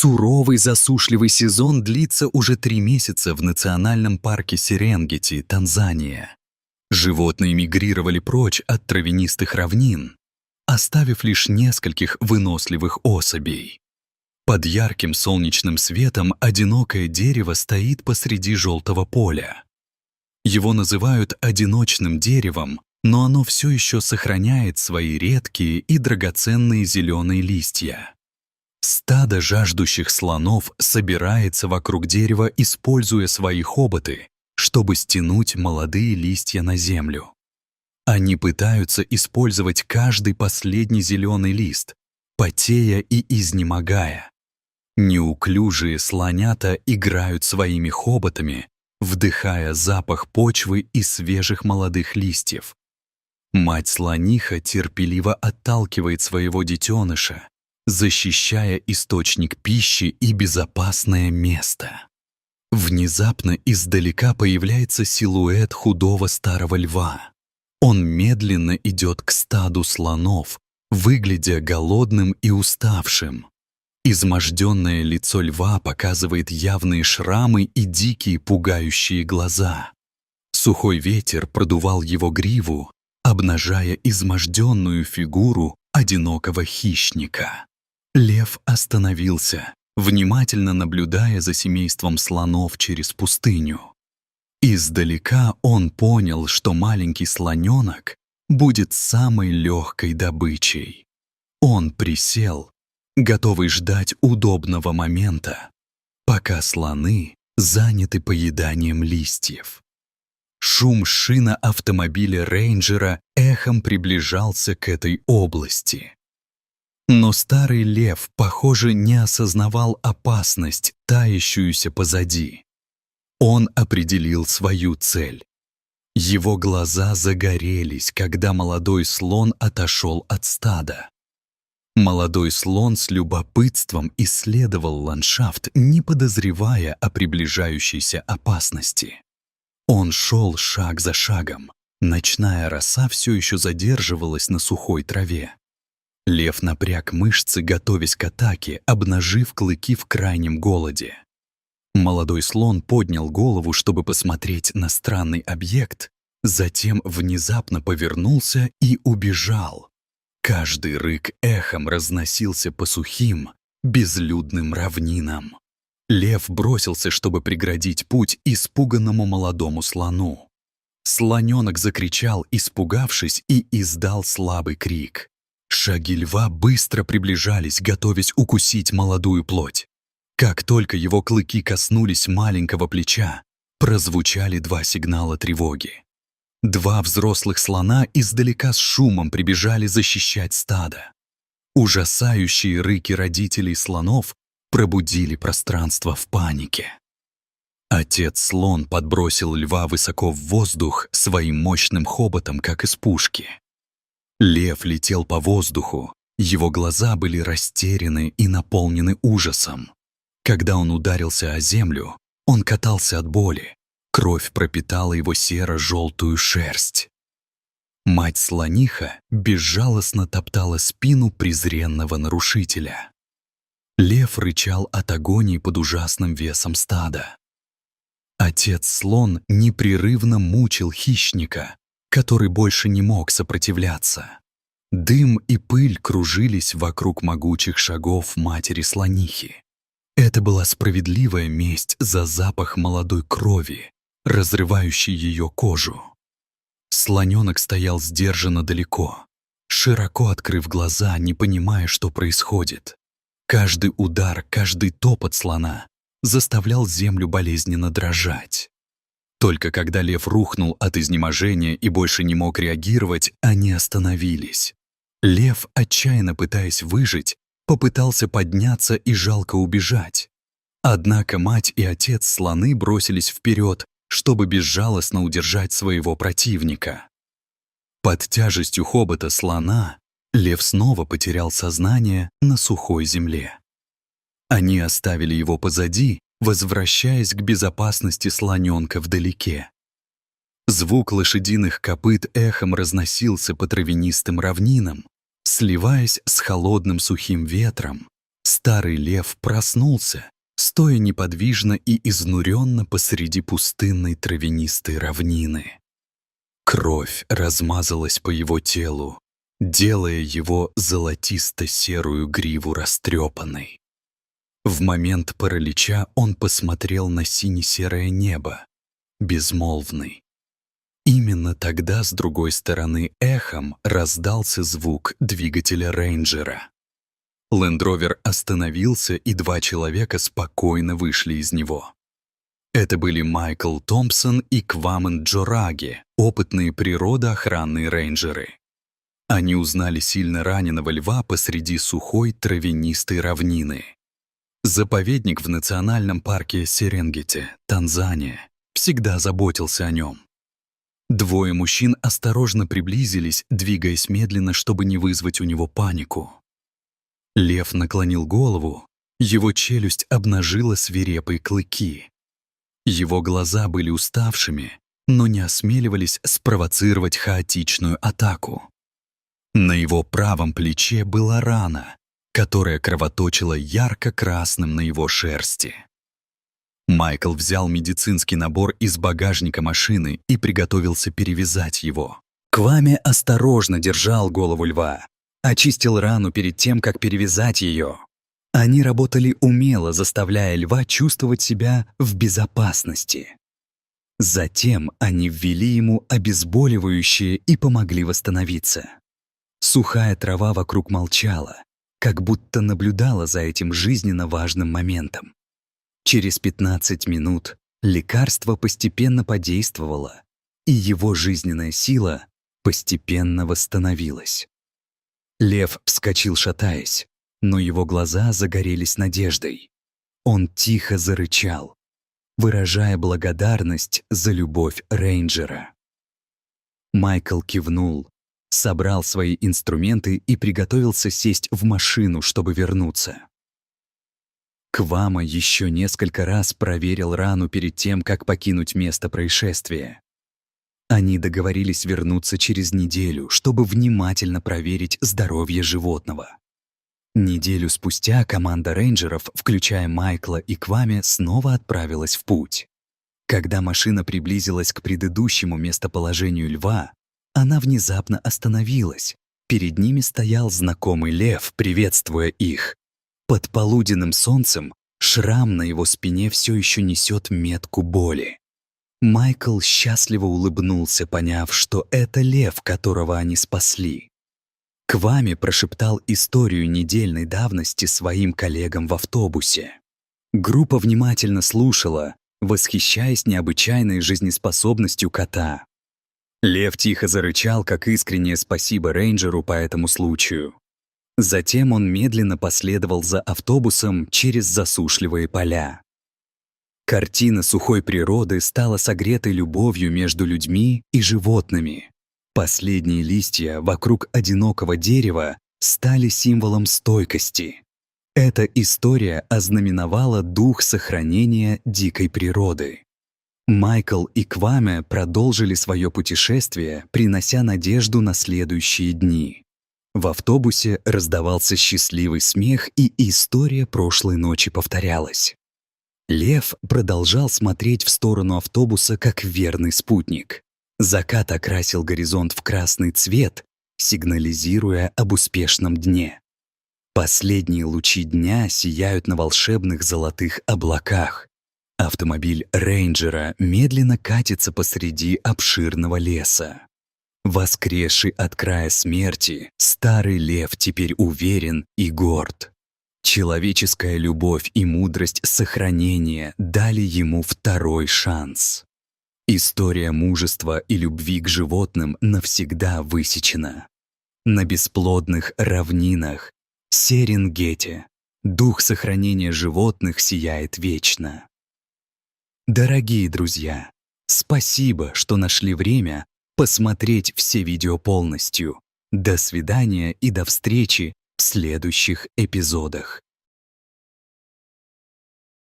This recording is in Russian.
Суровый засушливый сезон длится уже 3 месяца в национальном парке Серенгети, Танзания. Животные мигрировали прочь от травянистых равнин, оставив лишь нескольких выносливых особей. Под ярким солнечным светом одинокое дерево стоит посреди желтого поля. Его называют одиночным деревом, но оно все еще сохраняет свои редкие и драгоценные зеленые листья. Стадо жаждущих слонов собирается вокруг дерева, используя свои хоботы, чтобы стянуть молодые листья на землю. Они пытаются использовать каждый последний зеленый лист, потея и изнемогая. Неуклюжие слонята играют своими хоботами, вдыхая запах почвы и свежих молодых листьев. Мать-слониха терпеливо отталкивает своего детеныша, защищая источник пищи и безопасное место. Внезапно издалека появляется силуэт худого старого льва. Он медленно идет к стаду слонов, выглядя голодным и уставшим. Изможденное лицо льва показывает явные шрамы и дикие пугающие глаза. Сухой ветер продувал его гриву, обнажая изможденную фигуру одинокого хищника. Лев остановился, внимательно наблюдая за семейством слонов через пустыню. Издалека он понял, что маленький слоненок будет самой легкой добычей. Он присел, готовый ждать удобного момента, пока слоны заняты поеданием листьев. Шум шина автомобиля рейнджера эхом приближался к этой области. Но старый лев, похоже, не осознавал опасность, таящуюся позади. Он определил свою цель. Его глаза загорелись, когда молодой слон отошел от стада. Молодой слон с любопытством исследовал ландшафт, не подозревая о приближающейся опасности. Он шел шаг за шагом. Ночная роса все еще задерживалась на сухой траве. Лев напряг мышцы, готовясь к атаке, обнажив клыки в крайнем голоде. Молодой слон поднял голову, чтобы посмотреть на странный объект, затем внезапно повернулся и убежал. Каждый рык эхом разносился по сухим, безлюдным равнинам. Лев бросился, чтобы преградить путь испуганному молодому слону. Слоненок закричал, испугавшись, и издал слабый крик. Шаги льва быстро приближались, готовясь укусить молодую плоть. Как только его клыки коснулись маленького плеча, прозвучали 2 сигнала тревоги. 2 взрослых слона издалека с шумом прибежали защищать стадо. Ужасающие рыки родителей слонов пробудили пространство в панике. Отец-слон подбросил льва высоко в воздух своим мощным хоботом, как из пушки. Лев летел по воздуху, его глаза были растеряны и наполнены ужасом. Когда он ударился о землю, он катался от боли, кровь пропитала его серо-желтую шерсть. Мать-слониха безжалостно топтала спину презренного нарушителя. Лев рычал от агонии под ужасным весом стада. Отец-слон непрерывно мучил хищника, который больше не мог сопротивляться. Дым и пыль кружились вокруг могучих шагов матери-слонихи. Это была справедливая месть за запах молодой крови, разрывающий ее кожу. Слоненок стоял сдержанно далеко, широко открыв глаза, не понимая, что происходит. Каждый удар, каждый топот слона заставлял землю болезненно дрожать. Только когда лев рухнул от изнеможения и больше не мог реагировать, они остановились. Лев, отчаянно пытаясь выжить, попытался подняться и жалко убежать. Однако мать и отец слоны бросились вперед, чтобы безжалостно удержать своего противника. Под тяжестью хобота слона лев снова потерял сознание на сухой земле. Они оставили его позади, возвращаясь к безопасности слоненка вдалеке. Звук лошадиных копыт эхом разносился по травянистым равнинам, сливаясь с холодным сухим ветром, старый лев проснулся, стоя неподвижно и изнуренно посреди пустынной травянистой равнины. Кровь размазалась по его телу, делая его золотисто-серую гриву растрепанной. В момент паралича он посмотрел на сине-серое небо, безмолвный. Именно тогда с другой стороны эхом раздался звук двигателя рейнджера. Лэнд-ровер остановился, и два человека спокойно вышли из него. Это были Майкл Томпсон и Квамен Джораги, опытные природоохранные рейнджеры. Они узнали сильно раненого льва посреди сухой травянистой равнины. Заповедник в национальном парке Серенгети, Танзания, всегда заботился о нем. Двое мужчин осторожно приблизились, двигаясь медленно, чтобы не вызвать у него панику. Лев наклонил голову, его челюсть обнажила свирепые клыки. Его глаза были уставшими, но не осмеливались спровоцировать хаотичную атаку. На его правом плече была рана, которая кровоточила ярко-красным на его шерсти. Майкл взял медицинский набор из багажника машины и приготовился перевязать его. Кваме осторожно держал голову льва, очистил рану перед тем, как перевязать ее. Они работали умело, заставляя льва чувствовать себя в безопасности. Затем они ввели ему обезболивающее и помогли восстановиться. Сухая трава вокруг молчала, как будто наблюдала за этим жизненно важным моментом. Через 15 минут лекарство постепенно подействовало, и его жизненная сила постепенно восстановилась. Лев вскочил, шатаясь, но его глаза загорелись надеждой. Он тихо зарычал, выражая благодарность за любовь рейнджера. Майкл кивнул, собрал свои инструменты и приготовился сесть в машину, чтобы вернуться. Квама еще несколько раз проверил рану перед тем, как покинуть место происшествия. Они договорились вернуться через неделю, чтобы внимательно проверить здоровье животного. Неделю спустя команда рейнджеров, включая Майкла и Кваме, снова отправилась в путь. Когда машина приблизилась к предыдущему местоположению льва, она внезапно остановилась. Перед ними стоял знакомый лев, приветствуя их. Под полуденным солнцем шрам на его спине все еще несет метку боли. Майкл счастливо улыбнулся, поняв, что это лев, которого они спасли. Кваме прошептал историю недельной давности своим коллегам в автобусе. Группа внимательно слушала, восхищаясь необычайной жизнеспособностью кота. Лев тихо зарычал, как искреннее спасибо рейнджеру по этому случаю. Затем он медленно последовал за автобусом через засушливые поля. Картина сухой природы стала согретой любовью между людьми и животными. Последние листья вокруг одинокого дерева стали символом стойкости. Эта история ознаменовала дух сохранения дикой природы. Майкл и Кваме продолжили свое путешествие, принося надежду на следующие дни. В автобусе раздавался счастливый смех, и история прошлой ночи повторялась. Лев продолжал смотреть в сторону автобуса как верный спутник. Закат окрасил горизонт в красный цвет, сигнализируя об успешном дне. Последние лучи дня сияют на волшебных золотых облаках. Автомобиль рейнджера медленно катится посреди обширного леса. Воскресший от края смерти, старый лев теперь уверен и горд. Человеческая любовь и мудрость сохранения дали ему второй шанс. История мужества и любви к животным навсегда высечена. На бесплодных равнинах Серенгети дух сохранения животных сияет вечно. Дорогие друзья, спасибо, что нашли время посмотреть все видео полностью. До свидания и до встречи в следующих эпизодах.